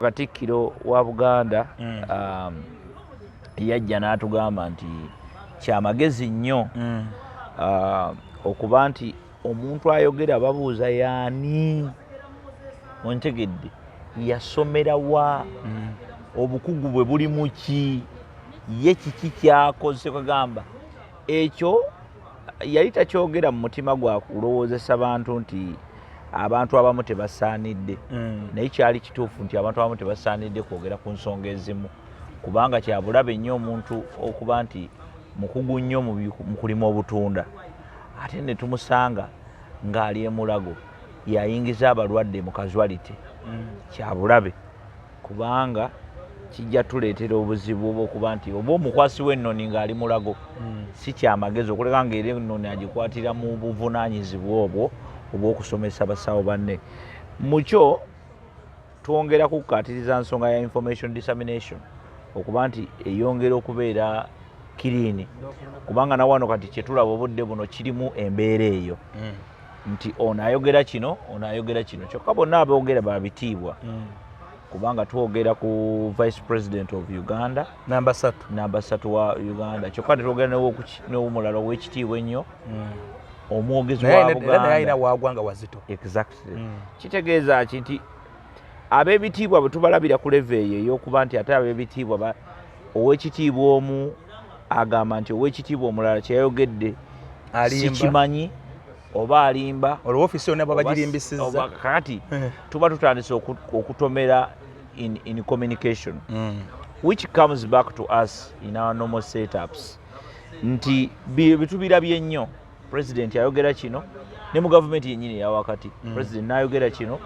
Katikkiro wa Buganda yajja n'atugamba nti kyamagezi nnyo okuba nti omuntu ayogera babuuza yaani ontegedde yasomera wa obukugu bwe buli mu ki ye kiki kyakoze kagamba ekyo yali takyogera mu mutima gwa kulowoozesa bantu nti abantu abamu tebasaanidde naye kyali kituufu nti abantu abamu tebasaanidde kwogera ku nsonga ezimu kubanga kyabulabe nnyo omuntu okuba nti mukugu nnyo mu kulima obutunda ate ne tumusanga ng'ali emulago yayingiza abalwadde mu casualty kyabulabe kubanga kijja tuleetera obuzibu obw'okuba nti oba omukwasi w'ennoni ng'ali mulago si kyamagezi okuleka ng'era ennoni agikwatira mu buvunaanyizibwa obwo obw'okusomesa basawo banne mukyo twongera kukkatiriza nsonga ya information dissemination okuba nti eyongera okubeera kiriini kubanga na wano kati kyetulaba obudde buno kirimu embeera eyo nti ono ayogera kino ono ayogera kino kyokka bonna aboogera babitiibwa kubanga twogera ku vice president of Uganda namba 3 wa Uganda kyokka tetwogera n'omulala ow'ekitiibwa ennyo omwogezi wa Buganda ayina wagwanga wazito exactly kitegeeza nti ab'ebitiibwa bwe tubalabira ku leve eyo ey'okuba nti ate ab'ebitiibwa ow'ekitiibwa omu agamba nti ow'ekitiibwa omulala kyeyayogedde sikimanyi oba alimba olwo ofiisi yonna baba bagirimbisizza kakati tuba tutandise okutomera in communication which comes back to us in our normal setups nti bitubirabye nnyo president ayogera kino ne mu gavumenti yennyini eya wakati president n'ayogera kino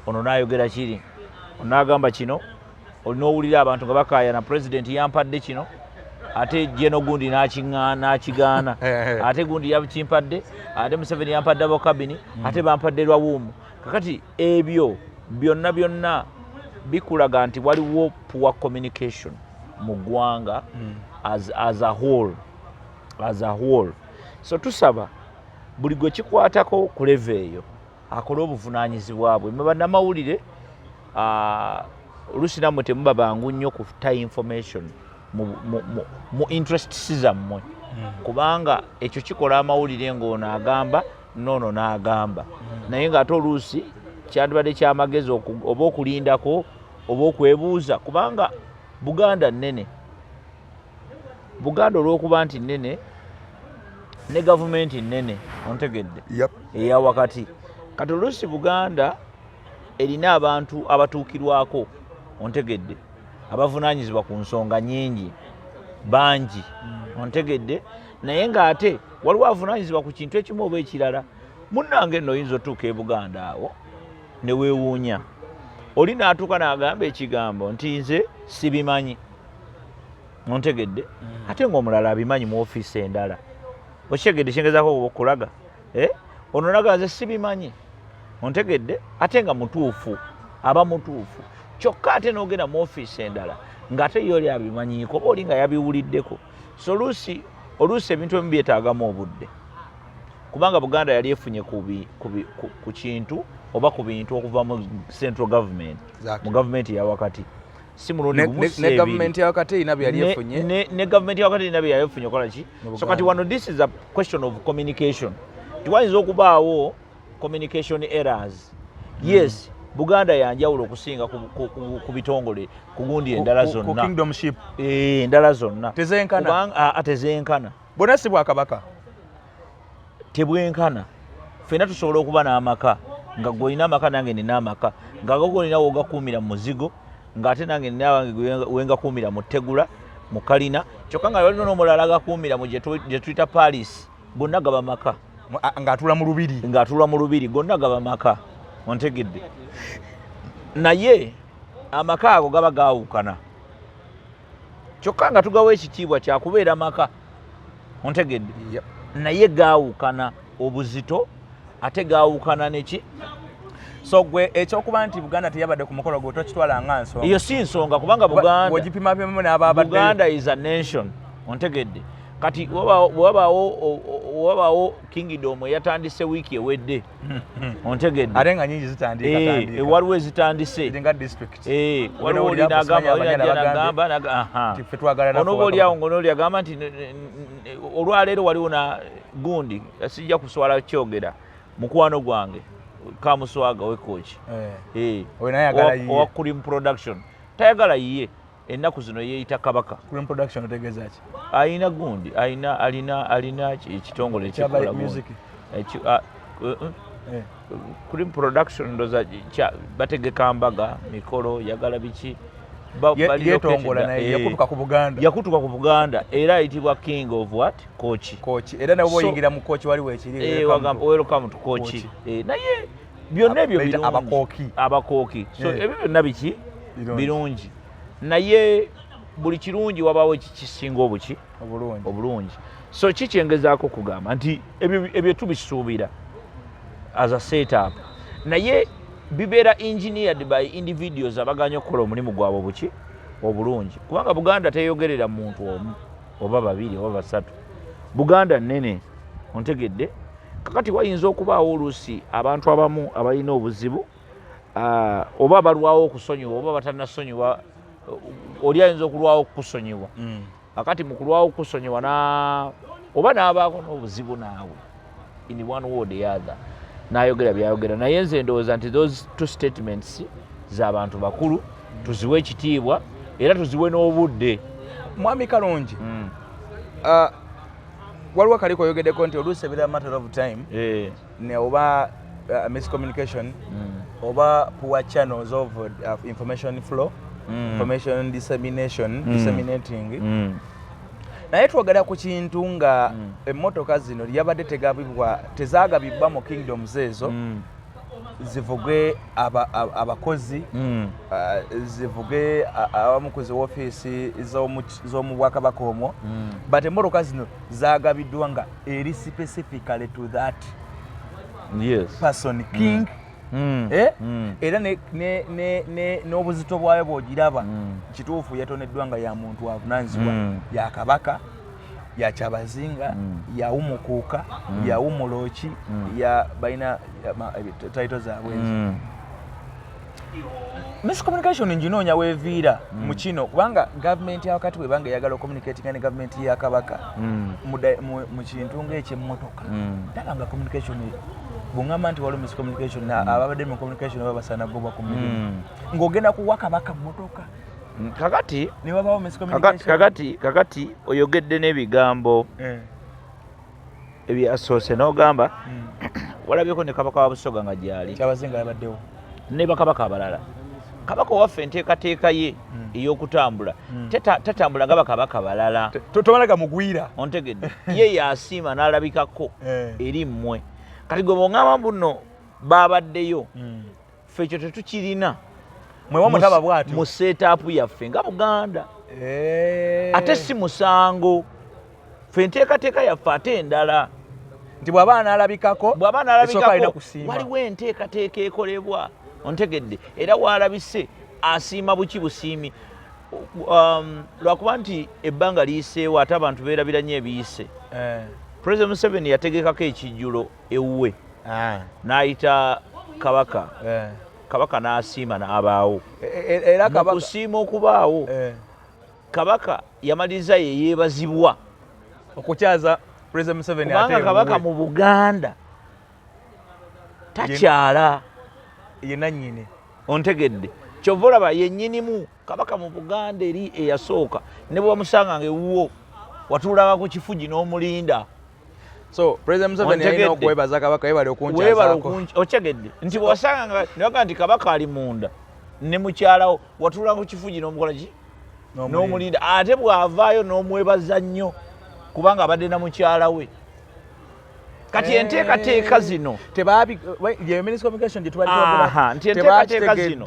ono n'ayogera kiri ono n'agamba kino olina owulira abantu nga bakaayana president yampadde kino ate jeno gundi n'akigaana ate gundi yakimpadde ate Museveni yampadde abokabini ate bampadde lwawuumu kakati ebyo byonna bikulaga nti waliwo poor communication mu ggwanga as a whole so tusaba buli gwe kikwatako ku leve eyo akole obuvunaanyizibwa bwe mwe bannamawulire oluusi nammwe temuba bangu nnyo kufuta information mu interest si zammwe kubanga ekyo kikola amawulire ng'ono agamba noono n'agamba naye ng'ate oluusi kyandibadde kyamagezi oba okulindako oba okwebuuza kubanga Buganda nnene Buganda olw'okuba nti nnene ne gavumenti nnene ontegedde eya wakati kati oluusi Buganda erina abantu abatuukirwako ontegedde abavunaanyizibwa ku nsonga nnyingi bangi ontegedde naye ng'ate waliwo avunaanyizibwa ku kintu ekimu oba ekirala munnange nno oyinza otuuka e Buganda awo ne weewuunya oli n'atuuka n'agamba ekigambo nti nze sibimanyi ontegedde ate ng'omulala abimanyi mu ofiisi endala okitegedde kyengezaako okulaga ono naga nze sibimanyi ontegedde ate nga mutuufu aba mutuufu kyokka ate n'ogenda mu ofiisi endala ng'ate yo oli abimanyiiko oba oli nga yabiwuliddeko so oluusi ebintu ebimu byetaagamu obudde kubanga Buganda yali efunye ku kintu oba ku bintu okuva mu central government mu gavumenti eya wakati si mulundi gumu ne gavumenti ya wakati ina bya yefunye ne gavumenti ya wakati ina bya yefunye kola ki so kati wano this is a question of communication tiwayinza okubaawo communication errors yes Buganda yanjawulo okusinga ku bitongole ku gundi endala zonna ku kingdomship endala zonna tezenkana tezenkana bona si bwakabaka tebwenkana fena tusobola okuba n'amaka nga gwolina amaka nange nina amaka nga gogolina wogakuumira mu muzigo ng'ate nange nina wange wengakuumira mu ttegula mu kalina kyokka nga walina n'omulala agakuumira mu gye tuyita Paris gonna gaba maka ng'atuula mu lubiri gonna gaba maka ontegedde naye amaka ago gaba gaawukana kyokka nga tugawa ekitiibwa kyakubeera maka ontegedde naye gaawukana obuzito ate gaawukana neki so gwe ekyokuba nti Buganda teyabadde ku mukolo gwe tokitwala nga iyo si nsonga kubanga Buganda n'ababadde Buganda is a nation ontegedde kati wabaawo Kingdom yatandise wiiki ewedde ontegedde ate nga nyingi zitandika waliwo ezitandise nga district waliwo olinagamba onoba oliawo ngonooli agamba nti olwaleero waliwo na gundi sijja kuswala kyogera mukwano gwange Kamuswaga wekooki owa Cream Production tayagala yiye ennaku zino yeeyita Kabaka. Cream Production otegeeza ki? Alina gundi alina ekitongole ekikola music. Cream Production ndoza bategeka mbaga mikolo yagala biki yetongola naye yakutuka ku Buganda era ayitibwa King of what? Kochi. Era nabo boyingira mu Kochi waliwo ekiri welcome to Kochi. Naye byonna ebyo abakooki so ebyo byonna biki birungi naye buli kirungi wabaawo ekikisinga obulungi so kikyengezaako kugamba nti ebyo tubisuubira as a setup naye bibeera engineered by individuals abaganya okukola omulimu gwabwe obulungi kubanga Buganda teyogerera muntu omu oba babiri oba basatu Buganda nnene ontegedde kakati wayinza okubaawo oluusi abantu abamu abalina obuzibu oba balwawo okusonyiwa oba batanasonyiwa oli ayinza okulwawo okukusonyiwa akati mu kulwawo okukusonyiwa oba n'abaako n'obuzibu naawe in one word the other n'ayogera byayogera naye nze ndowooza nti those two statements z'abantu bakulu tuziwe ekitiibwa era tuziwe n'obudde. Mwami Kalungi waliwo kaliko oyogeddeko nti oluusi ebira matter of time ne oba miscommunication oba poor channels of information flow information disseminating naye twogera ku kintu nga emmotoka zino lyabadde tezaagabibwa mu kingdoms ezo zivuge abakozi zivuge abamu ku ziwoofiisi z'omu Bwakabaka omwo but emmotoka zino zaagabiddwa nga eri specifically to that person king era n'obuzito bwayo bw'ogiraba kituufu yatoneddwa nga ya muntu avunaanyizibwa ya Kabaka ya Kyabazinga ya Umukuuka ya Umulooki ya balina taito zaabwe miscommunication nginoonya weeviira mu kino kubanga gavumenti yakati webanga eyagala ocommunicatinga ne gavumenti ya Kabaka mu kintu ng'ekyemmotoka ndaba nga communication bungamba nti waliwo miscommunication ababadde mu communication baba basaana gobwa ku mirimu ng'ogenda kuwa Kabaka mmotoka kakati ne wabawo miscommunication kakati oyogedde n'ebigambo ebyasoose n'ogamba walabyeko ne Kabaka wa Busoga nga gyali Kyabazinga yabaddewo ne bakabaka abalala Kabaka waffe enteekateeka ye ey'okutambula tatambula nga bakabaka balala tomalaga mugwira ontegedde ye yasiima n'alabikako eri mmwe kati gwe bw'oŋŋamba mbuno baabaddeyo ffe ekyo tetukirina mwewamutaba bwatyo mu seetaapu yaffe nga Buganda ate si musango ffe enteekateeka yaffe ate endala nti bw'aba analabikako waliwo enteekateeka ekolebwa ontegedde era waalabise asiima buki busiimi lwakuba nti ebbanga liyiseewo ate abantu beerabira nnyo ebiyise President Museveni yategekako ekijjulo ewuwe n'ayita Kabaka Kabaka n'asiima n'abaawo mu kusiima okubaawo Kabaka yamaliriza ye yeebazibwa okukyaza President Museveni kubanga Kabaka mu Buganda takyala yenna nnyini ontegedde kyova olaba yennyinimu Kabaka mu Buganda eri eyasooka ne bwe wamusanga nga ewuwo watuulanga ku kifugi n'omulinda so President Museveni alina okwebaza Kabaka webale okunkyazako okyegedde nti bwe wasanga newaga nti Kabaka ali munda ne mukyalawo watuulanga ku kifugi n'omukola ki n'omulinda ate bw'avaayo n'omwebaza nnyo kubanga abadde na mukyala we kati enteekateeka zino nti enteekateeka zino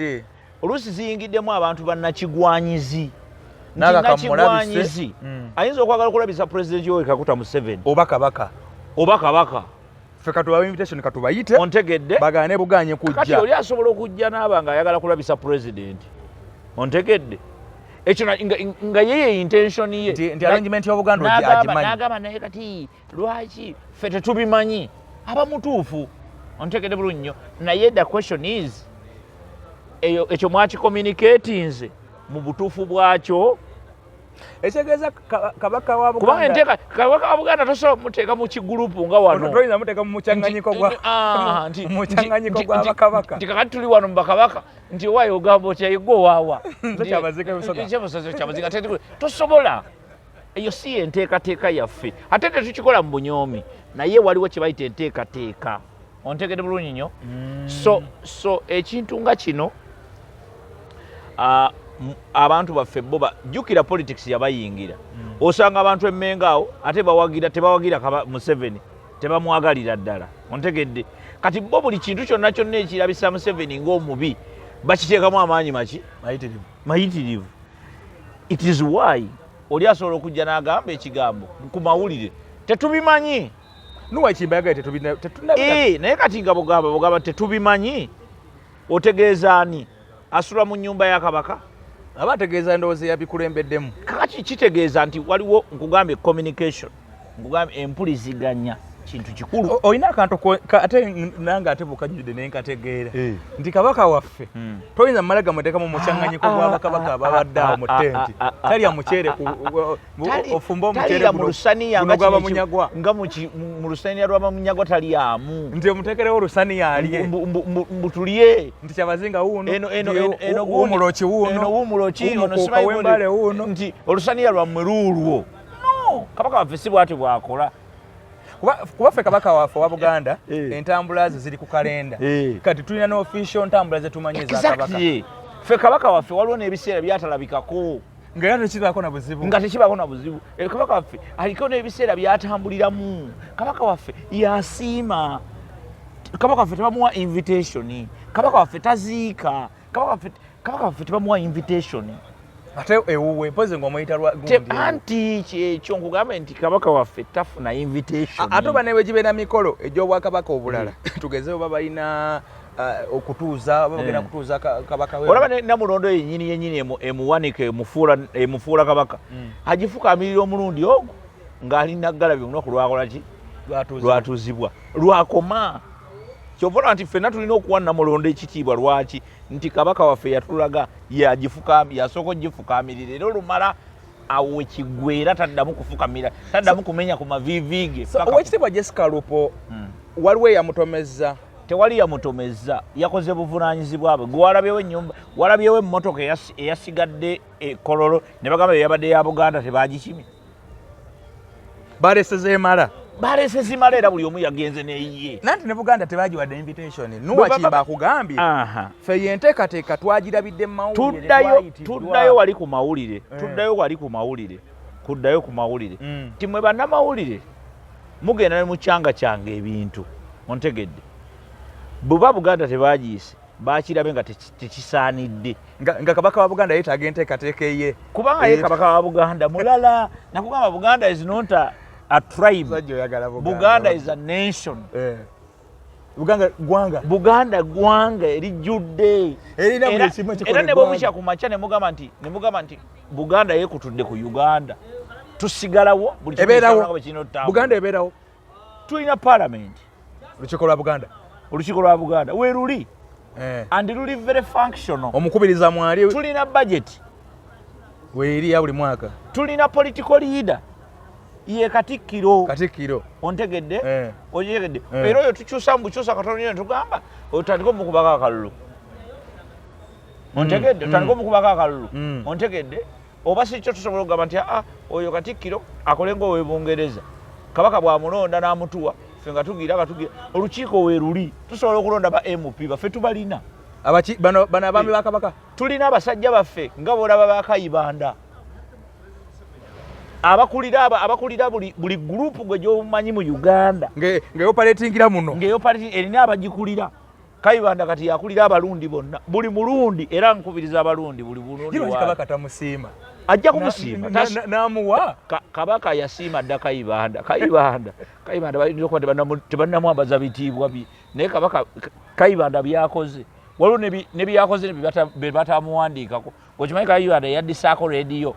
oluusi ziyingiddemu abantu bannakigwanyizi nakigwanyizi ayinza okwagala okulabisa pulezidenti Yoweri Kaguta Museveni oba Kabaka ffe katubawa invitation katubayite ontegedde bagaane buganye kujja kati oli asobola okujja n'aba nga ayagala kulabisa pulezidenti ontegedde ekyo nga yeye intention ye nti arrangement y'Obuganda agimanyi n'agamba naye kati lwaki ffe tetubimanyi aba mutuufu ontegedde bulungi nnyo naye the question is ekyo mwakicommunicatinze mu butuufu bwakyo ekitegeeza kabaka wa kubanga enteeka kabaka wa Buganda tosobola muteeka mu kigurupu nga wano toyinza muteeka mu mukyanganyiko gw'abakabaka nti kakati tuli wano mu bakabaka nti owaayo ogamba otya yegwe owaawa kyabaziga tosobola eyo si enteekateeka yaffe ate tetukikola mu bunyoomi naye waliwo kye bayita enteekateeka ontegedde bulungi nnyo so ekintu nga kino abantu baffe bo bajjukira politics yabayingira osanga abantu emmengaawo ate tebawagira Museveni tebamwagalira ddala ontegedde kati bo buli kintu kyonna kyonna ekirabisa Museveni ng'omubi bakiteekamu amaanyi mayitirivu it is why oli asobola okujja n'agamba ekigambo ku mawulire tetubimanyi naye kati nga bugamba tetubimanyi otegeeza ani asula mu nnyumba ya kabaka aba ategeeza endowooza eyabikulembeddemu kakati kitegeeza nti waliwo nkugamba communication nkugamba empuliziganya kintu kikulu olina akantu ate nange ate bukajjudde naye nkategeera nti kabaka waffe toyinza mmalaga muteeka mu mukyanganyiko gw'abakabaka ababadde awo mu tenti talya muceere ofumba omuceere gwaba munyagwa nga mu lusaniya lw'abamunyagwa talyamu nti omuteekerewo olusaniya alye mbutulye nti kyabazinga wuuno wuumuloki wembale wuuno nti olusaniya lwammwe luulwo kabaka waffe si bwati bwakola kuba ffe kabaka waffe owa Buganda entambula ze ziri ku kalenda kati tulina n'official ntambula ze tumanyi eza kabaka ffe kabaka waffe waliwo n'ebiseera byatalabikako nga tekibaako na buzibu kabaka waffe aliko n'ebiseera byatambuliramu kabaka waffe yasiima kabaka waffe tebamuwa invitation kabaka waffe taziika kabaka waffe tebamuwa invitation ate ewuwe mpozi ng'omuyita anti kyekyo nkugambe nti kabaka waffe tafuna invitation ate oba newe gibeera mikolo egy'obwakabaka obulala tugezeyo oba balina okutuuza bagenda kutuuza kabaka we olaba namulondo yennyini emuwanika emufuula kabaka agifukaamirira omulundi ogwo ng'ali naggalabi olunaku lwakola ki lwatuuzibwa lwakoma kyova olaba nti ffenna tulina okuwa namulondo ekitiibwa lwaki nti kabaka waffe yatulaga yasooka ogifukaamirira era olumala awo ekigwera taddamu kufukamira taddamu kumenya ku maviiviige owekitiibwa Jessica Lupo waliwo eyamutomezza tewali yamutomezza yakoze buvunaanyizibwa bwe gwe walabyewo ennyumba walabyewo emmotoka eyasigadde Kololo ne bagamba yabadde ya Buganda tebagikimye balese zimala era buli omu yagenze neyiye nanti ne Buganda tebagiwadde invitation nuwakimba akugambye ffe yenteekateeka twagirabidde mu mawulire tuddayo wali ku mawulire ti mwe bannamawulire mugenda ne mukyanga ebintu ontegedde buba Buganda tebagiyise bakirabe nga tekisaanidde nga kabaka wa Buganda yeetaaga enteekateeka eye kubanga ye kabaka wa Buganda mulala nakugamba Buganda is not a tribe. Buganda is a nation. Buganda gwanga erijjudde. Era ne bw'omusha ku makya ne mugamba nti Buganda yeekutudde ku Uganda. Tusigalawo buli kimu Buganda ebeerawo. Tulina parliament. Olukiiko lwa Buganda. We luli. And luli very functional. Omukubiriza mwali. Tulina budget. Weeri ya buli mwaka. Tulina political leader. Ye Katikkiro ontegedde otegedde era oyo tukyusa mbukyusa katono nyo tugamba otandika omukubako akalulu ontegedde otandika omukubako akalulu ontegedde oba si kyo tusobola okugamba nti oyo Katikkiro akole ng'owebungereza kabaka bw'amulonda n'amutuwa ffe nga tugira olukiiko weeruli tusobola okulonda ba MP baffe tubalina bano abaami ba kabaka tulina abasajja baffe nga boolaba ba Kayibanda abakulira buli gurupu gwe gy'omanyi mu Uganda ng'eoperatingira muno erina abagikulira Kayibanda kati yakulira abalundi bonna buli mulundi era nkubiriza abalundi buli mulundi kabaka tamusiima ajja kumusiima n'amuwa kabaka yasiima dda Kayibanda bayinza okuba tebannamwambaza bitiibwa naye kabaka Kayibanda byakoze waliwo ne byakoze be batamuwandiikako gwekimanyi kayuanda yaddisaako rediyo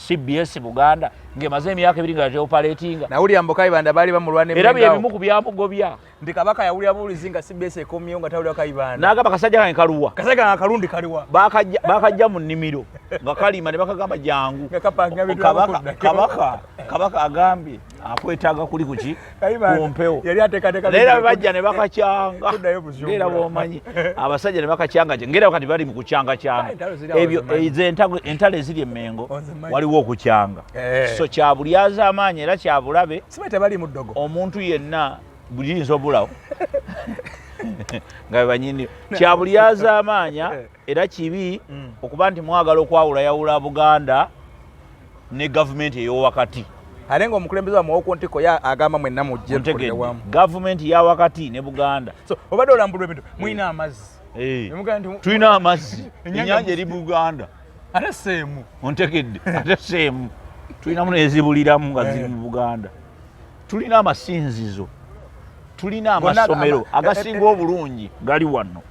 CBS Buganda ng'emaze emyaka 2 nga teoperatinga na William Kayibanda bali bamulwana era byebimu ku byamugobya ndi kabaka yawulira bulizi nga CBS ekomyeyo nga tawulira Kayibanda n'agamba kasajja kange kaluwa kasajja kange kalundi kaliwa bakajja mu nnimiro nga kalima ne bakagamba jangu kabaka agambye akwetaaga kuli kuki kumpewo era bajja ne bakacyanga ngera bwomanyi abasajja ne bakacyanga ngera kati bali mu kucyanga ebyo entalo eziri emmengo waliwo okucyanga so kyabulyaza amaanyi era kyabulabe omuntu yenna buliyinza obulawo nga banyini kyabulyaza amaanya era kibi okuba nti mwagala okwawulayawula Buganda ne gavumenti ey'owakati ate ng'omukulembeze wa muwoko ntiko ya agamba mwenna mujje tukolere wamu gavumenti ya wakati ne Buganda so obadde olambulwa ebintu mulina amazzi tulina amazzi ennyanja eri Buganda ate seemu ontegedde ate seemu tulinamu nezibuliramu nga ziri mu Buganda tulina amasinzizo tulina amasomero agasinga obulungi gali wano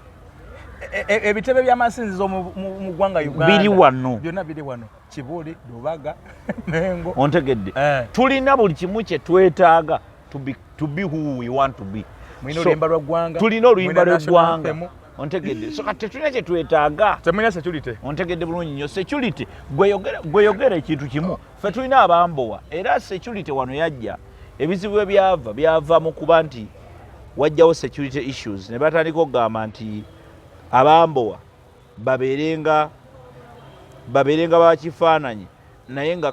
ebitebe by'amasinzizo mu ggwanga Uganda biri wano byonna biri wano Kibuli Lubaga Mengo ontegedde tulina buli kimu kye twetaaga to be who we want to be mulina oluyimba lwa ggwanga tulina oluyimba lw'eggwanga ontegedde so kati tulina kye twetaaga temulina security ontegedde bulungi nnyo security gweyogera ekintu kimu ffe tulina abambowa era security wano yajja ebizibu byava mu kuba nti wajjawo security issues ne batandika okugamba nti abambowa babeerenga bakifaananyi naye nga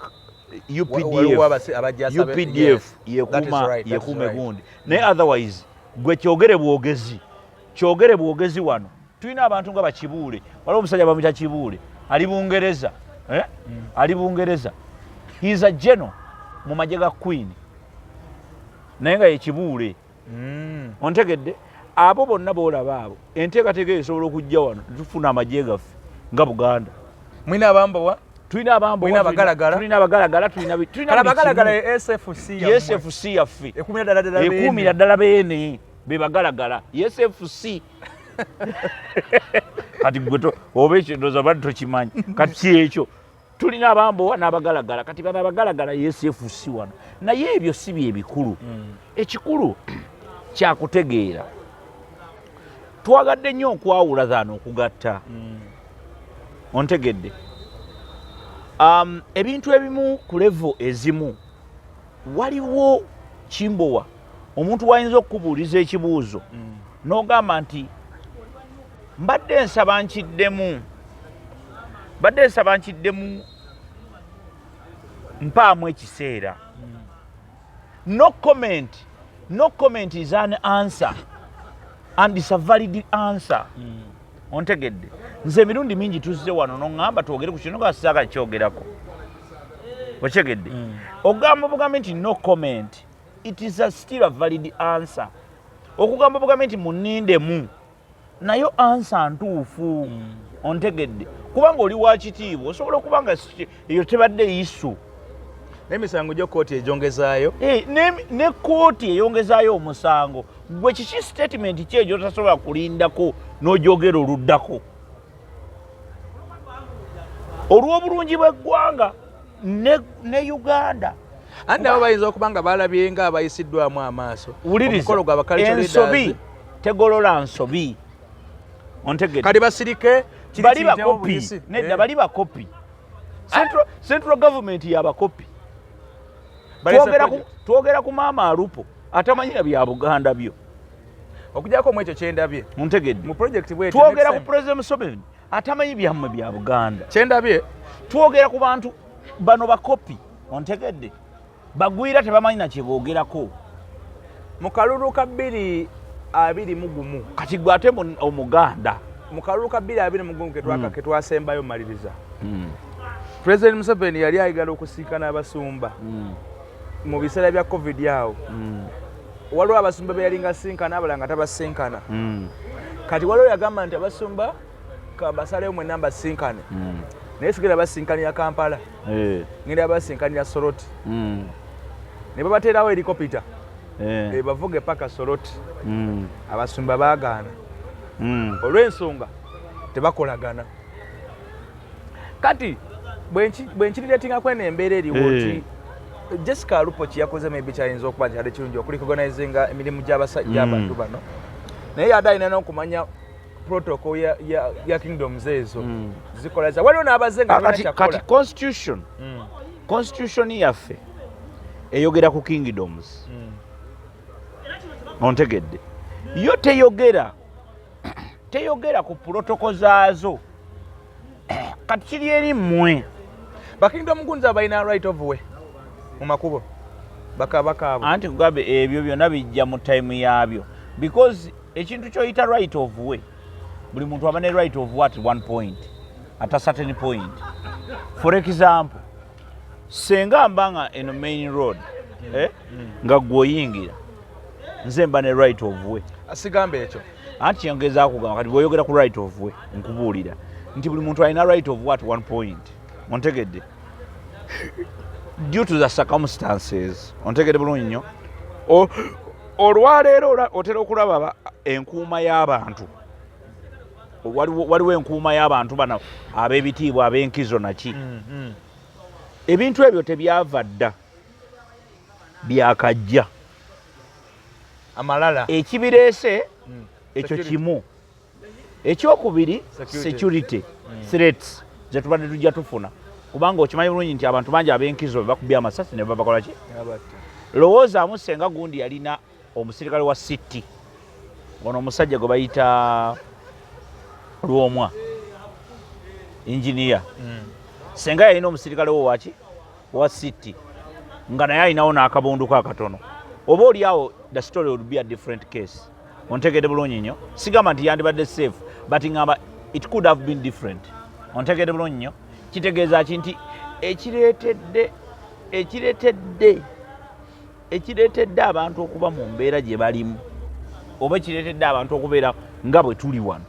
UPDF yekuuma gundi naye otherwise gwe kyogere bwogezi wano tulina abantu nga Bakibuule waliwo omusajja bamuyita Kibuule ali Bungereza ali Bungereza he is a general mu magye ga Queen naye nga ye Kibuule ontegedde abo bonna boolaba abo enteekateeka esobola okujja wano tufuna amagye gaffe nga Buganda mulina abambowa tulina abambowa tulina abagalagala tulina abagalagala SFC yaffe ekumira ddala beene be bagalagala SFC kati gwe oba ekyendoza bali tokimanyi kati kyekyo tulina abambowa n'abagalagala kati bano abagalagala SFC wano naye ebyo si byebikulu ekikulu kyakutegeera twagadde nnyo okwawula zaano okugatta ontegedde ebintu ebimu ku level ezimu waliwo kimbowa omuntu wayinza okubuuliza ekibuuzo n'ogamba nti mbadde nsaba nkiddemu mpaamu ekiseera no comment is an answer and it's a valid answer ontegedde nze emirundi mingi tuzze wano noŋŋamba twogere ku kino gasaaka kyogerako okyegedde ogamba bugambe nti no comment it is still a valid answer okugamba bugambe nti munindemu nayo answer ntuufu ontegedde kubanga oli wa kitiibwa osobola okubanga eyo tebadde isu n'emisango gyo kooti egyongezaayo ne kooti eyongezaayo omusango gwe kiki statement ki egyo tasobola kulindako n'ogyogera oluddako olw'obulungi bw'eggwanga ne Uganda andi nabo bayinza okuba nga balabye nga abayisiddwamu amaaso omukolo gwa ensobi tegolola nsobi ontegedde kali basirike bali bakopi nedda bali bakopi central government yabakopi twogera ku maama Alupo atamanyira bya Buganda byo okujjako mu ekyo kyendabye ontegedde mu project bwetyo twogera ku President Museveni atamanyi byammwe bya Buganda kyendabye twogera ku bantu bano bakopi ontegedde bagwira tebamanyi na kyeboogerako mu kalulu ka 221 kati gwe ate omuganda mu kalulu ka 221 ke twasembayo maliriza President Museveni yali ayagala okusinkana abasumba mu biseera bya COVID yawo waliwo abasumba be yalinga sinkana abalanga tabasinkana kati waliwo yagamba nti abasumba kabasaleyo mwenna mbasinkane naye sigenda basinkanira Kampala ngenda basinkanira Soroti ne babateerawo helikopita bavuge paka Soroti abasumba baagaana olw'ensonga tebakolagana. Kati bwe nkirireetingako eno embeera eriwo nti Jessica Alupo kiyakoze maybe kyayinza okuba nti ate kirungi okurecognizinga emirimu gy'abantu bano, naye ate alina n'okumanya protocol ya kingdoms ezo zikola za waliwo n'abaze nga kati constitution yaffe eyogera ku kingdoms ontegedde yo teyogera ku protocol zaazo kati kiri eri mmwe bakingdom gunza balina right of way mu makubo bakabakaabo anti kugambe ebyo byonna bijja mu time yaabyo because ekintu kyoyita right of way buli muntu aba ne right of way at one point at a certain point. For example, senga mbanga eno main road nga gwoyingira nze mba ne right of way asigambe ekyo anti yongeza kugamba kati bwoyogera ku right of way nkubuulira nti buli muntu alina right of way at one point ontegedde due to the circumstances ontegedde bulungi nnyo olwaleero otera okulaba enkuuma y'abantu waliwo enkuuma y'abantu bano ab'ebitiibwa ab'enkizo naki ebintu ebyo tebyava dda byakajja amalala ekibireese ekyo kimu ekyokubiri security threats zetubadde tujja tufuna kubanga okimanyi bulungi nti abantu bangi ab'enkizo bakubye amasasi ne babakola ki lowoozaamu senga gundi yalina omusirikale wa city ono omusajja gwe bayita Lwomwa engineer senga yalina omusirikale wo waki wa city nga naye alinawo n'akabunduko akatono oba oliawo the story would be a different case ontegedde bulungi nnyo sigamba nti yandibadde safe but ngamba it could have been different ontegedde bulungi nnyo kitegeeza ki nti ekireetedde abantu okuba mu mbeera gye balimu oba ekireetedde abantu okubeera nga bwe tuli wano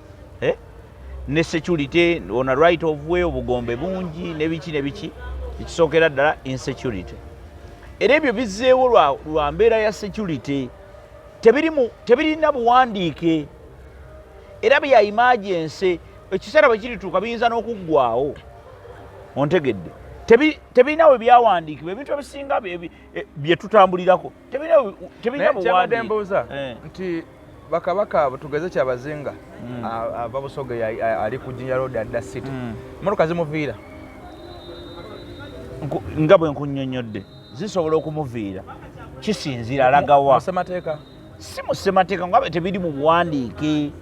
ne security on a right of way obugombe bungi nebiki ekisookera ddala insecurity era ebyo bizzeewo lwa mbeera ya security tebirina buwandiike era bya emergency ekiseera bwe kirituuka biyinza n'okuggwawo ontegedde tebirina we byawandiikibwa ebintu ebisinga bye tutambulirako tebirina buwandiike nti bakabaka tugeze kyabazinga ava Busoga ali ku Jinja Road adda city motoka zimuviira nga bwe nkunnyonnyodde zisobola okumuviira kisinzira alagawa musemateeka si musemateeka nga tebiri mu buwandiike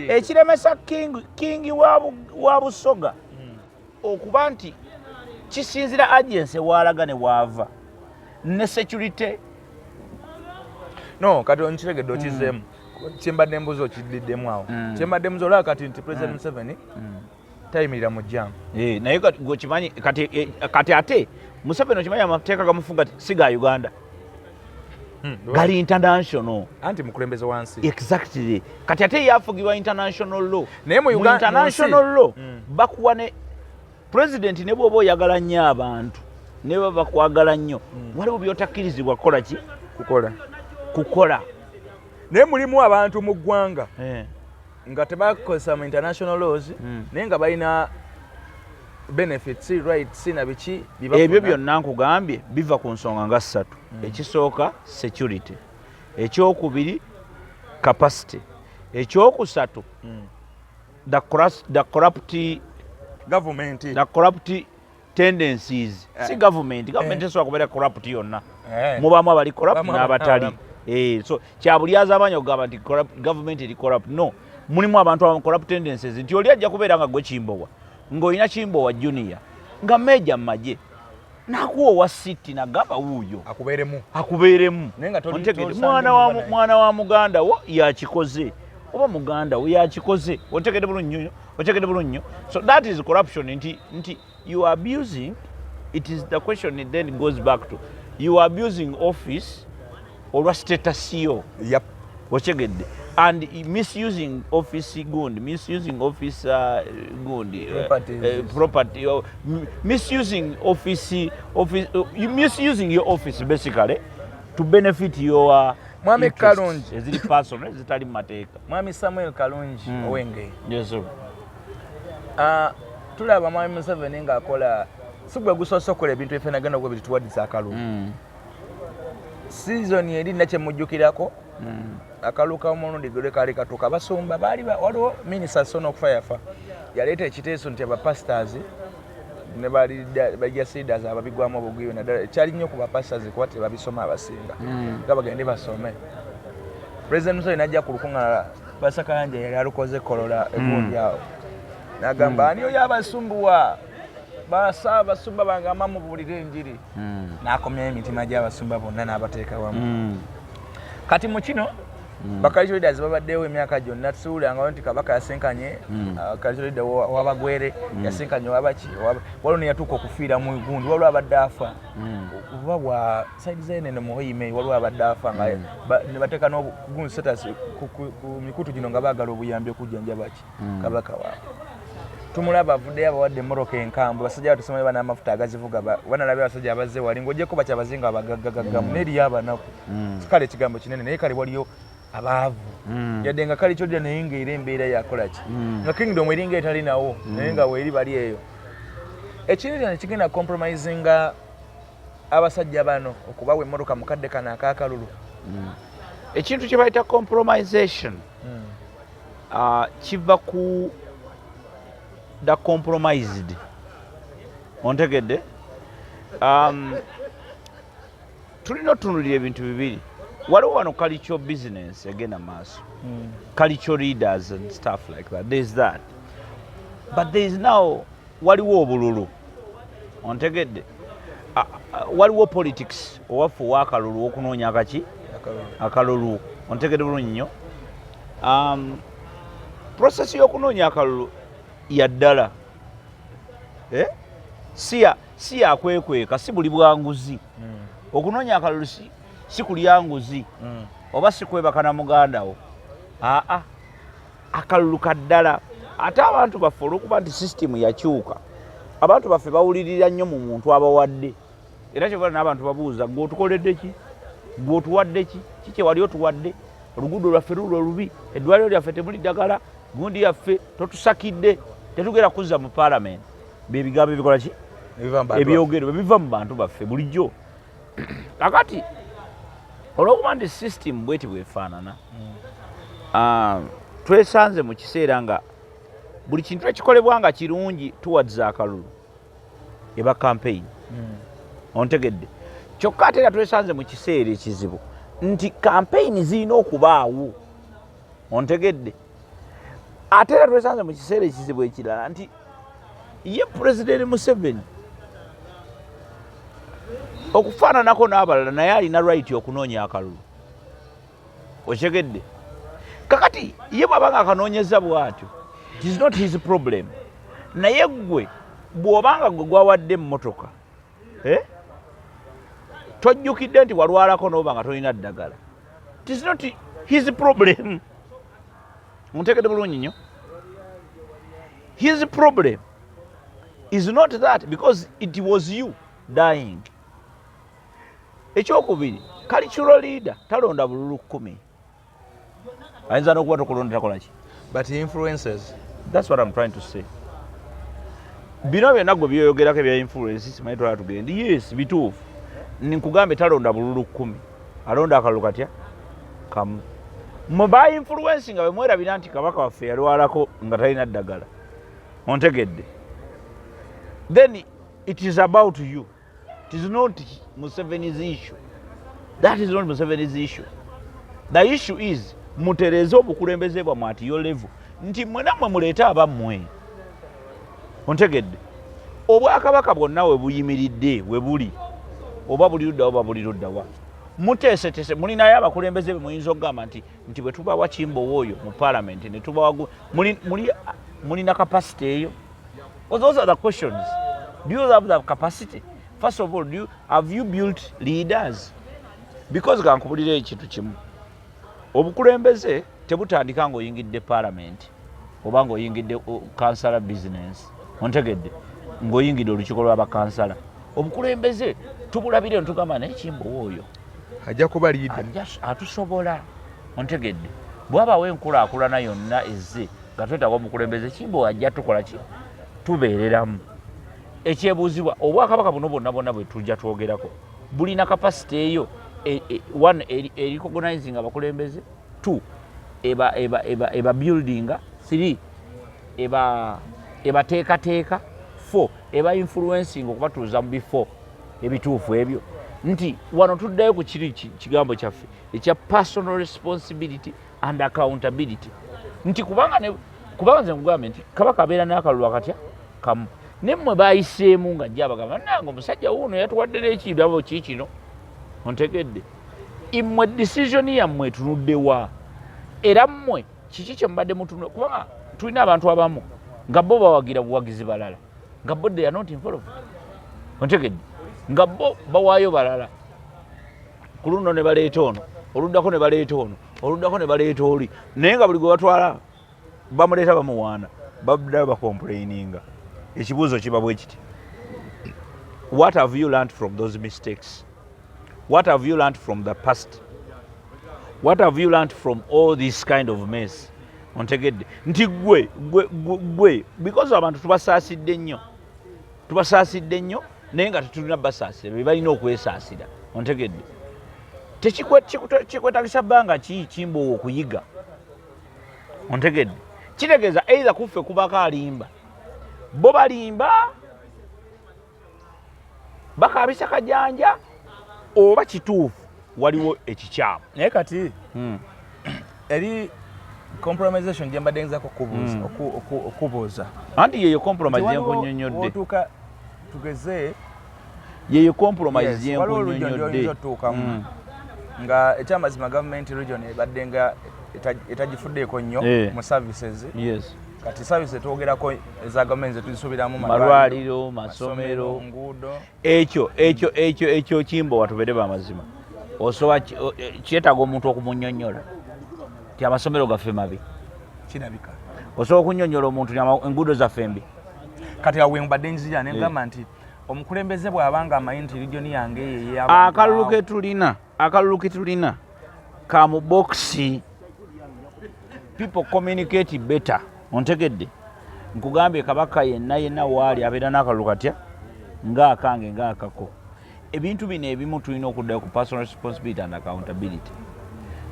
ekiremesa kingi wa Busoga okuba nti kisinzira agency waalaga ne waava ne security no kati onkiregedde okizeemu kyembadde embuzi okiddiddemu awo kyembadde embuzi olaba kati nti President Museveni tayimirira mu jjanga naye gokimanyi kati ate Museveni okimanyi amateeka gamufunga si ga Uganda gali international anti mukulembeze wansi exactly kati ate yafugibwa international law naye mu Uganda international law bakuwa ne president ne bw'oba oyagala nnyo abantu ne baba bakwagala nnyo waliwo byotakkirizibwa kukola ki kukola naye mulimu abantu mu ggwanga nga tebakozesa mu international laws naye nga balina benefits rights na biki ebyo byonna nkugambye biva ku nsonga nga ssatu ekisooka security ekyokubiri capacity ekyokusatu the corrupt tendencies si government esobola kubeera corrupt yonna mubamu abali corrupt n'abatali so kyabulyaza abanyi okugamba nti government eri corrupt no mulimu abantu abamu corrupt tendencies nti oli ajja kubeera nga gwe Kimbowa ng'olina Kimbowa junior nga meja mmaje nakuwa owa city nagamba wuuyo akubeeremu mwana wa muganda wo yakikoze oba muganda wo yakikoze otegedde bulungi nnyo so that is corruption nti you are abusing it is the question then goes back to you are abusing office olwa status yo otegedde and misusing office gundi misusing office gundi property misusing office misusing your office basically to benefit your Mwami Kalungi eziri personal ezitali mateeka. Mwami Samuel Kalungi Owenge. Yes sir. Tulaba Mwami Museveni ng'akola sigwe gusoose okukola ebintu efe nagenda gwe bituwadisa akalulu. Season eri nakye mujjukirako akalu kamulundi gwe kali katuuka abasumba baali waliwo minisita Sono okufa yafa yaleeta ekiteeso nti abapastors ne bajja seeders ababigwamu obugwiyo naddala kyali nnyo ku bapastors kuba tebabisoma abasinga nga bagende basome. President Museveni najja ku lukungaana Basakanja yali alukoze kolola egundi awo n'agamba ani oyo abasumbuwa basumba bangamba mubuulire enjiri n'akomyayo emitima gy'abasumba bonna n'abateeka wamu. Kati mu kino Cultural leaders babaddewo emyaka gyonna tusuulanga nti Kabaka yasinkanye cultural leader w'Abagwere yasinkanye wabaki waliwo ne yatuuka okufiira mu gundi waliwo abadde afa oba bwa side zenene muhoyime waliwo abadde afa nga ne bateeka n'ogundi status ku mikutu gino nga baagala obuyambi okujjanjaba ki Kabaka waabwe. Tumulaba avuddeyo abawadde emmoroka enkambwe basajja batusomere bana amafuta agazivuga banalabye abasajja abazze wali ng'ogyeko bakya abazinga abagaggagaggamu n'eriyo abanaku kale ekigambo kinene naye kale waliyo abaavu yadde nga kale kyodda naye ng'era embeera yakola ki nga kingdom eringa etali nawo naye nga weeri bali eyo ekintu kyano kigenda compromisinga abasajja bano okubawa emmoroka mukadde kano ak'akalulu. Ekintu kye bayita compromisation kiva ku the compromised ontegedde tulina otunulira ebintu bibiri waliwo wano cultural business egenda maaso cultural leaders and stuff like that there's that but there's now waliwo obululu ontegedde waliwo politics owaffe owakalulu okunoonya akaki akalulu ontegedde bulungi nnyo process y'okunoonya akalulu yaddala si yakwekweka si buli bwanguzi okunoonya akalulu si kulya nguzi oba si kwebaka na mugandawo akalulu kaddala ate abantu baffe olwokuba nti sisitimu yakyuka abantu baffe bawulirira nnyo mu muntu abawadde era kyobala n'abantu babuuza gwe otukoledde ki gwe otuwadde ki kiki wali otuwadde oluguudo lwaffe lulo olubi eddwaliro lyaffe temuli ddagala gundi yaffe totusakidde tetugera kuzza mu parliament bebigambo ebikola ki ebyogerwa biva mu bantu baffe bulijjo kakati olwokuba nti system bweti bwefaanana twesanze mu kiseera nga buli kintu ekikolebwa nga kirungi tuwadza akalulu eba campaign ontegedde kyokka ate era twesanze mu kiseera ekizibu nti campaign zirina okubaawo ontegedde ate era twesanze mu kiseera ekizibu ekirala nti ye President Museveni okufaananako n'abalala naye alina right okunoonya akalulu okyegedde kakati ye bw'abanga akanoonyeza bw'atyo it is not his problem naye gwe bw'obanga gwe gwawadde emmotoka tojjukidde nti walwalako n'oba nga tolina ddagala it is not his problem ontegedde bulungi nnyo his problem is not that because it was you dying. Ekyokubiri cultural leader talonda bululu 10 ayinza n'okuba tokulondera kolaki but influences. That's what I'm trying to say. Bino byonna gwe byoyogerako ebya influences simanyi twala tugende yes bituufu ninkugambe talonda bululu 10 alonda akalulu katya kamu muba influence nga bemwerabira nti Kabaka waffe yalwalako nga talina ddagala ontegedde then it is about you. It is not Museveni's issue. That is not Museveni's issue. The issue is mutereze obukulembeze bwammwe at your level nti mwenamwe muleete abammwe ontegedde obwakabaka bwonna we buyimiridde we buli oba buli ludda oba buli luddawa muteesetese mulinayo abakulembeze be muyinza okugamba nti bwe tubawa Kimbo oyo mu parliament ne tubawa mulina capacity eyo. Those are the questions. Do you have the capacity? First of all, have you built leaders? Because gankubulira ekintu kimu obukulembeze tebutandika ng'oyingidde parliament oba ng'oyingidde kansala business ontegedde ng'oyingidde olukiiko lw'abakansala obukulembeze tubulabire ntugamba naye Kimbo oyo ajja kuba liida atusobola ontegedde bw'abawo enkulaakulana yonna ezze nga twetaaga omukulembeze Kimbo ajja tukola ki tubeereramu ekyebuuzibwa obwakabaka buno bwonna bwonna bwe tujja twogerako bulina kapasite eyo one recognizing abakulembeze, two eba buildinga, three eba teekateeka, four eba influencing okubatuuza mu bifo ebituufu ebyo nti wano tuddayo ku kiri kigambo kyaffe ekya personal responsibility and accountability nti kubanga nze nkugambye nti kabaka abeera n'akalulu akatya kamu nemmwe bayiseemu nga jja bagamba nange omusajja wuuno yatuwadde ekirabo kiikino ontegedde immwe decision yammwe etunuddewa era mmwe kiki kye mubadde mutunula kubanga tulina abantu abamu nga bo bawagira buwagizi balala nga bo they are not involved ontegedde nga bo bawaayo balala ku luno ne baleeta ono oluddako ne baleeta ono oluddako ne baleeta oli naye nga buli gwe batwala bamuleeta bamuwaana baddayo bakomplaininga ekibuuzo kiba bwe kiti what have you learned from those mistakes? What have you learned from the past? What have you learned from all this kind of mess? Ontegedde nti gwe because abantu tubasaasidde nnyo naye nga tetulina basaasira be balina okwesaasira ontegedde tekikwetagisa bbanga ki Kimbo okuyiga ontegedde kitegeeza either kuffe kubako alimba bo balimba bakaabisa kajanja oba kituufu waliwo ekikyamu naye kati eri compromisation gye mbadde nzako okubuuza anti yeyo compromise yenkunyonyodde otuuka tugeze yeyo compromise yenkunyonyodde nga ekyamazima government region ebadde nga etagifuddeeko nnyo mu services kati services twogerako eza government zetuzisubiramu malwaliro masomero nguudo ekyo Kimbo watubere bamazima osobola kyetaaga omuntu okumunyonnyola ti amasomero gaffe mabi kirabika osobola okunyonnyola omuntu enguudo zaffe mbi kati awe mbadde nzija negamba nti omukulembeze bw'abanga amanyi nti region yange yeye akalulu ke tulina ka mu boxi people communicate better ontegedde nkugambye kabaka yenna waali abeera n'akalulu katya ng'akange ng'akako ebintu bino ebimu tulina okuddayo ku personal responsibility and accountability.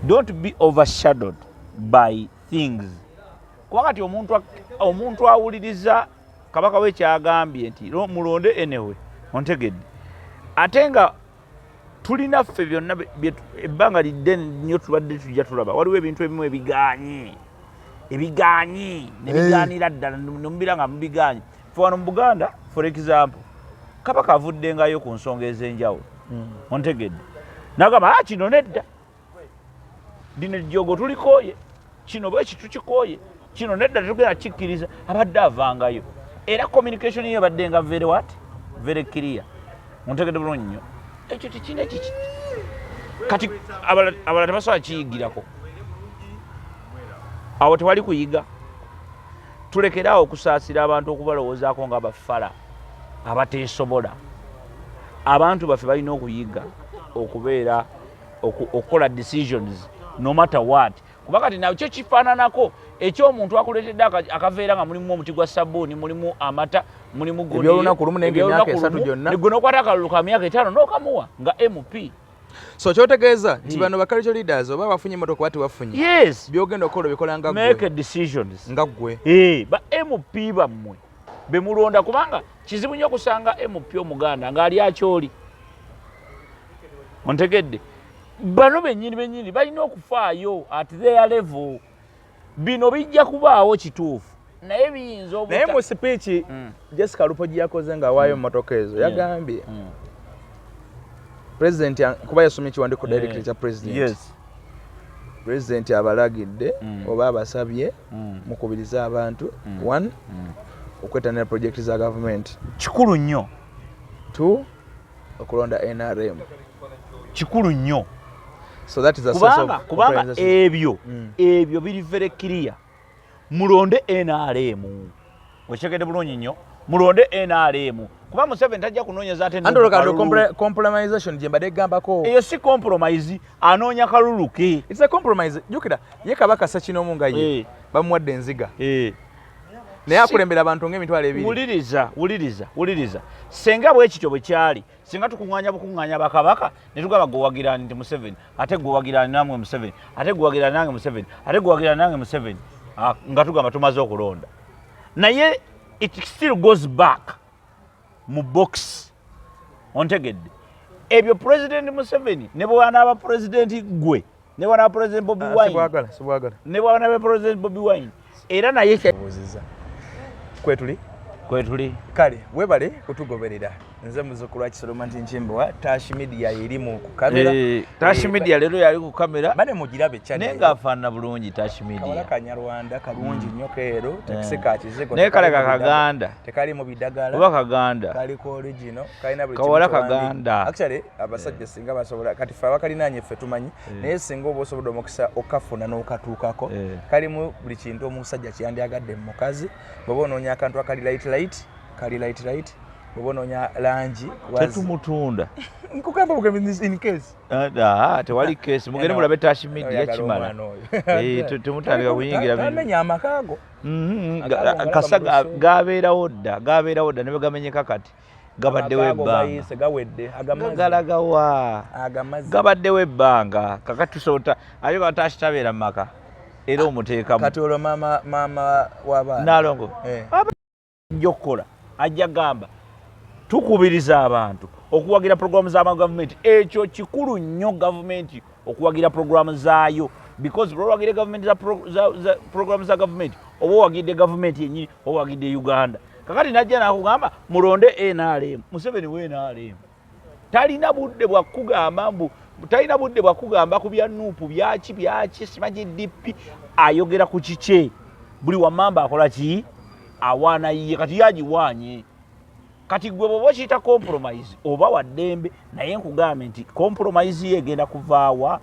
Don't be overshadowed by things. Kuba kati omuntu awuliriza kabaka we kyagambye nti mulonde anyway ontegedde ate nga tulina ffe byonna ebbanga liddene nnyo tubadde tujja tulaba waliwo ebintu ebimu ebigaanyi nebigaanira ddala nomubira nga mubigaanyi fe wano mu Buganda for example kabaka avuddengayo ku nsonga ez'enjawulo ontegedde nagamba kino nedda dino ejjogo tulikooye kino bweki tukikooye kino nedda tetugenda kikkiriza abadde avangayo era communication ye badde nga very clear ontegedde bulungi nnyo ekyo tekina kiki kati abalala tebasobola kiyigirako awo tewali kuyiga tulekeraawo okusaasira abantu okubalowoozaako nga bafala abateesobola abantu baffe balina okuyiga okubeera okukola decisions no matter what kuba kati nakyo kifaananako ekyomuntu akuleetedde akaveera nga mulimu omuti gwa sabbuuni mulimu amata mulimu ebyolunaku lumu n'emyaka 3 gyonna negwe n'okwata akalulu ka myaka 5 n'okamuwa nga MP. So kyotegeeza nti bano ba cultural leaders oba bafunye emmotoka bati bafunye yes byogenda okukola bikola nga make decisions nga ggwe ba MP bammwe bemulonda kubanga kizibu nnyo okusanga MP omuganda ng'ali akyoli ontegedde bano bennyini balina okufaayo at their level bino bijja kubaawo kituufu naye biyinza naye mu speech Jessica Lupogi yakoze nga waayo emmotoka ezo yagambye president kuba yasomye ekiwandiiko directly kya president president abalagidde oba abasabye mukubiriza abantu one okwetanira project za government kikulu nnyo, two okulonda NRM kikulu nnyo. So that is a source of kubanga ebyo biri very clear. Mulonde NRM. Okyegedde bulungi nnyo. Mulonde NRM kuba Museveni tajja kunoonyeza ate Andolo kado compromisation je mbadde gambako. Eyo si compromise, anoonya kalulu ke. It's a compromise. Jukira ye Kabaka Ssekinomu nga ye bamuwadde enziga. Naye akulembera abantu ng'emitwalo ebiri. Wuliriza. Senga bwe kityo bwe kyali. Singa tukuŋŋaanya bakabaka ne tugaba gowagira nti Museveni, ate gowagira namwe Museveni, ate gowagira nange Museveni, ate gowagira nange Museveni. Nga tugamba tumaze okulonda. Naye it still goes back mu box. Ontegedde. Ebyo President Museveni ne bwana aba President gwe, ne bwana aba President Bobi Wine. Sibwagala. Ne bwana aba President Bobi Wine. Era naye kyabuziza. Kwetuli. Kale, webale kutugoberera. Nze muzukulu wa Kisoloma Ntimbo Tash Media erimu ku kamera. Tash Media lero yali ku kamera. Bane mugirabe channel. Nenga afaana bulungi Tash Media. Kawala Kanyarwanda kalungi nnyo keero, takiseka kizeko. Ne kale Kaganda. Tekali mu bidagala. Oba Kaganda. Kali ko original, kalina buli Kawala Kaganda. Actually abasajja singa basobola kati fa bakalinanye ffe tumanyi. Naye singa oba osobola omukisa okafuna n'okatuukako. Kali mu buli kintu omusajja kyandyagadde mu mukazi. Baba onoonya akantu akali light. Bobononya lanji tetumutunda nkugamba buge in case tewali case mugende mulabe Tash Media kimala tumutandika kuyingira amenya amakago kasaga gabeerawo dda ne bagamenyeka kati gabaddewo ebbanga gawedde agalagawa gabaddewo ebbanga kakati tusota ayo Tash tabeera maka era omuteekamu kati olwo mama w'abaana Nalongo njokola ajja gamba tukubiriza abantu okuwagira programu za government. Ekyo kikulu nnyo government okuwagira programu zaayo because wagira government za programu za government oba wagidde government yennyini oba wagidde Uganda. Kakati najja nakugamba mulonde NRM. Museveni we NRM talina budde bwa kugamba ku bya nuupu byaki simanyi DP ayogera ku kike buli wamamba akola ki awaana yiye kati yagiwaanye. Kati gwe bwoba kiyita compromise oba waddembe naye nkugambye nti compromise ye egenda kuvaawa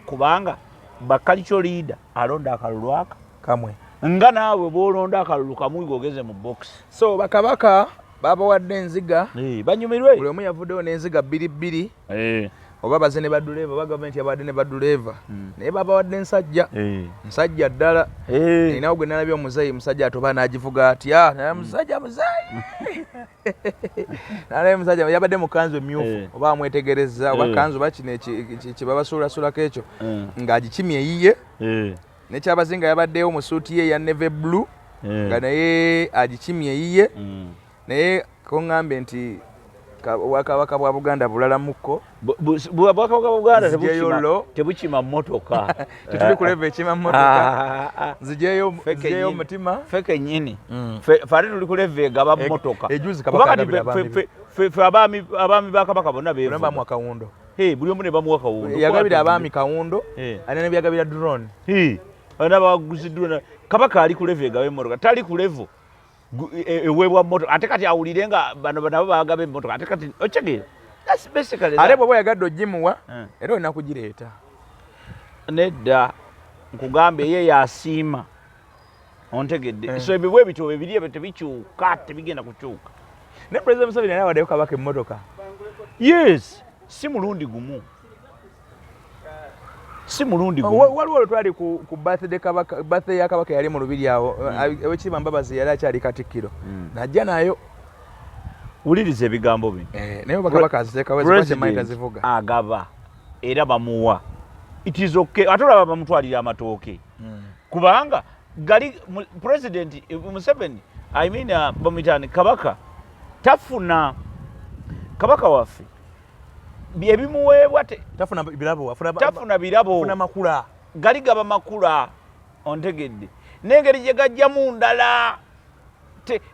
kubanga bakalicho leader alonda akalulu aka kamwe nga naawe bw'olonda akalulu kamu gogeze mu box. So bakabaka babawadde enziga banyumirwe buli omu yavuddewo n'enziga bbiri oba baze ne baduleva oba gavumenti yabadde ne baduleva naye babawadde nsajja ddala ninawo gwe nalabye omuzeeyi musajja atoba n'agivuga atya naye musajja muzeeyi nalaye musajja yabadde mu kanzu emmyufu oba amwetegereza oba kanzu oba kino kibabasuulasulako ekyo ng'agikimye eyiye nekyabazinga yabaddeyo mu suuti ye eya neve blue nga naye agikimye eyiye naye koŋŋambe nti Obwakabaka bwa Buganda bulala mukko Obwakabaka bwa Buganda tebukima mmotoka tetuli kuleva ekima mmotoka nzijeyo mutima feke nnyini fare tuli kuleva egaba mmotoka fe abaami ba Kabaka bonna beevu mu akawundo buli omu ne bamuwa kawundo yagabira abaami kawundo ate ne byagabira drone baguzi drone. Kabaka ali kuleva egaba emmotoka tali kulevo ewebwa moto ate kati awulire nga bano nabo baagabe emmotoka ate kati okitegeera that's basically ate bw'oba yagadde ogimuwa era olina kugireeta nedda nkugambe ye yasiima ontegedde so ebibwe ebito ebiri ebyo tebikyuka tebigenda kukyuka ne President Museveni naye awaddeyo Kabaka emmotoka yes si mulundi gumu waliwo twali ku birthday ya Kabaka yali mu lubiri awo ewekitiibwa Mbabazi yali akyali Katikkiro najja nayo wuliriza ebigambo bino naye Kabaka aziteekawo ezimanyi zivuga agaba era bamuwa it is okay ate olaba bamutwalira amatooke kubanga gali President Museveni bamuyitani Kabaka tafuna Kabaka waffe ebimuweebwa tafuna birabo afuna makula gali gaba makula ontegedde n'engeri gye gajjamu ndala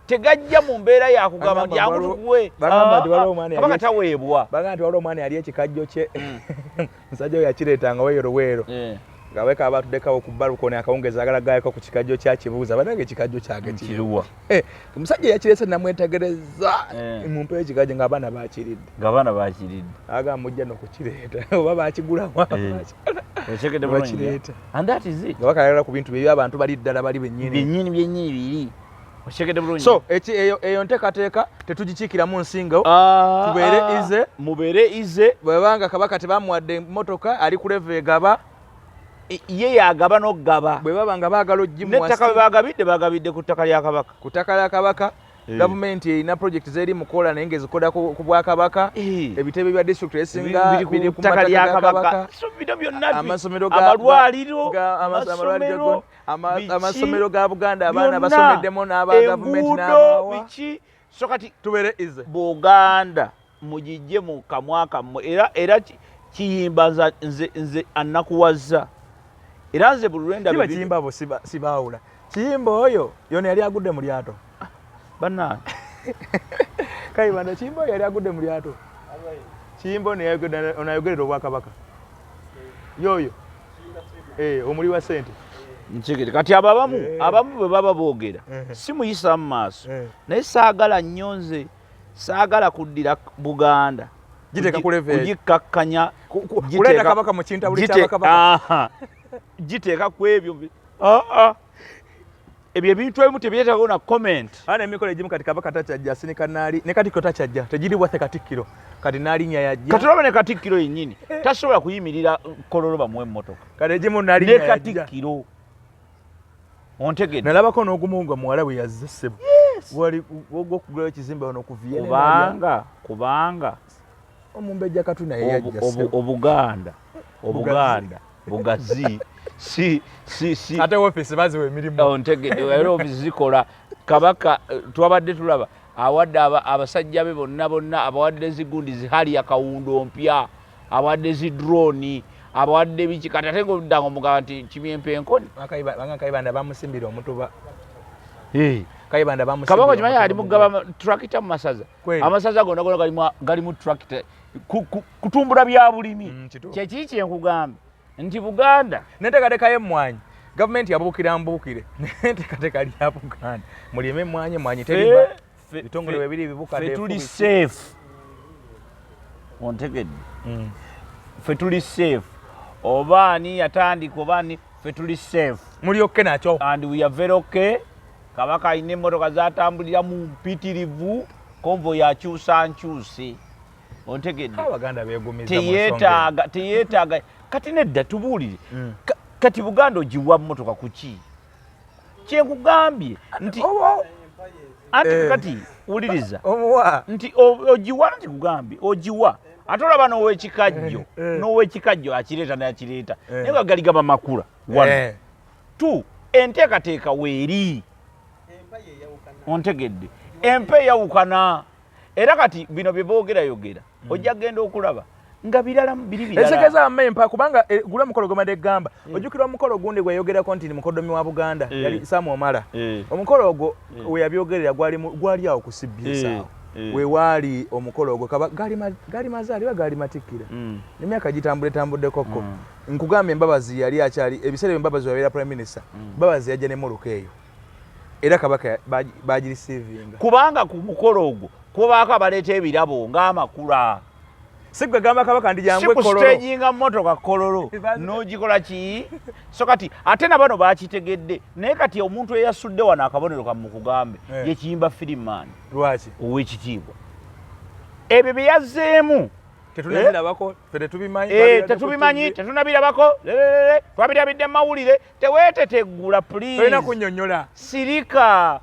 tegajja mu mbeera yakugamba nti amutukuwe Kabaka taweebwa bagamba nti waliwo omwana yali ekikajjo kye musajja oyo yakireetanga weeroweero nga weka abatuddekawo ku balukoni akawungeza agalagaayeko ku kikajjo kyakibuuza banange ekikajjo kyage kiruwa omusajja yakireese namwetegereza mumpeyo ekikajjo ng'abaana bakiridde agamba mujja n'okukireeta oba bakigulamu bakireeta nga bakalayira ku bintu byebi abantu bali ddala bali bennyini biri Oshekede bulungi. So eyo ntekateeka tetugikiikiramu nsingo tubeere ize mubeere ize bwebanga kabaka tebamuwadde emmotoka ali ku leve egaba ye yagaba n'okugaba bwe baba nga baagala ogimuwa n'ettaka bwe bagabidde ku ttaka lya kabaka ku ttaka lya kabaka gavumenti erina projekiti zeri mukola naye ngezikola ku bwakabaka ebitebe bya district esinga biri ku ttaka lya kabaka bino byonna amasomero amalwaliro amasomero ga Buganda abaana basomeddemu n'aba gavumenti n'abawa biki so kati tubeere ize Buganda mugijje mu kamwa kammwe era kiyimba nze annakuwazza era nze bululenda kiyimba abo sibaawula kiyimba oyo yona yali agudde mu lyato bana Kayibanda Kiyimba yali agudde mu lyato Kiyimba onayogerera obwakabaka yoyo omuli wa sente nchigere kati abamu bwe baba boogera simuyisa mu maaso naye saagala nnyonze saagala kuddira Buganda giteeka ku level kugikakkanya kuleeta kabaka mu kintu buli kyabakabaka giteeka ku ebyo ebyo ebintu ebimu tebyetaaga na comment ana emikolo egimu kati kabaka takyajja sinika naali ne katikkiro takyajja tegiri wathe katikkiro kati naalinya yajja kati olaba ne katikkiro yennyini tasobola kuyimirira kololo bamuwe emmotoka kati egimu naalinya ne katikkiro ontegedde nalabako n'ogumu nga muwala bwe yazze ssebo wali ogw'okugulayo ekizimbe wano ku Vienna kubanga omumbejja katuna ye yajja Obuganda bugazi si ate office baziwe emirimu ontegedde era office zikola kabaka twabadde tulaba awadde abasajja be bonna abawadde zigundi zihali ya kawundo mpya abawadde zidroni abawadde biki kati ate ng'oddango mugamba nti kimyempe enkoni Kayibanda bamusimbira omutuba Kayibanda bamusimbira kabaka kimanyi ali mugaba tractor mu masaza amasaza gonna gali mu tractor kutumbula bya bulimi kyekiri kyenkugamba nti Buganda neteekateeka y'emmwanyi gavumenti yabuukira mbuukire neteekateeka lya Buganda mulime emmwanyi teriba bitongole bibiri bibukadde tuli safe ontegedde fe tuli safe oba ani yatandika oba ani fe tuli safe muli okay nakyo and we are very okay kabaka alina emmotoka zatambulira mu mpitirivu konvo yakyusa nkyusi ontegedde Abaganda beegumiza teyeetaaga kati nedda tubuulire kati Buganda ogiwa mmotoka kuki kyenkugambye nti ati kati wuliriza nti ogiwa nti kugambye ogiwa ate olaba n'owekikajjo akireeta nayakireeta naye nga galigaba makula one two enteekateeka weeri ontegedde empa eyawukana era kati bino bye boogerayogera ojja kgenda okulaba nga biri birala esekeza amempa kubanga gula mukolo gomade gamba ojukira omukolo gundi gweyogerako nti ni mukodomi wa Buganda yali Samu Omala omukolo ogwo we yabyogerera gwali awo kusibyesa we wali omukolo ogwo gali mazali gali matikira emyaka gitambule koko nkugamba embabazi yali akyali ebiseera embabazi wabera prime minister embabazi yajja ne muluka eyo era kabaka bagireceiving kubanga ku mukolo ogwo kubaako abaleeta ebirabo ng'amakula sigwe gamba kabaka ndi jangwe kololo sikustaginga mmotoka kololo n'ogikola ki so kati ate na bano bakitegedde naye kati omuntu eyasudde wano akabonero kamu kugambe ye Kiyimba Freeman lwaki ow'ekitiibwa ebyo bye yazzeemu tetunabirabako tetubimanyi tetunabirabako twabirabidde mu mawulire teweeteteggula please tolina kunnyonnyola sirika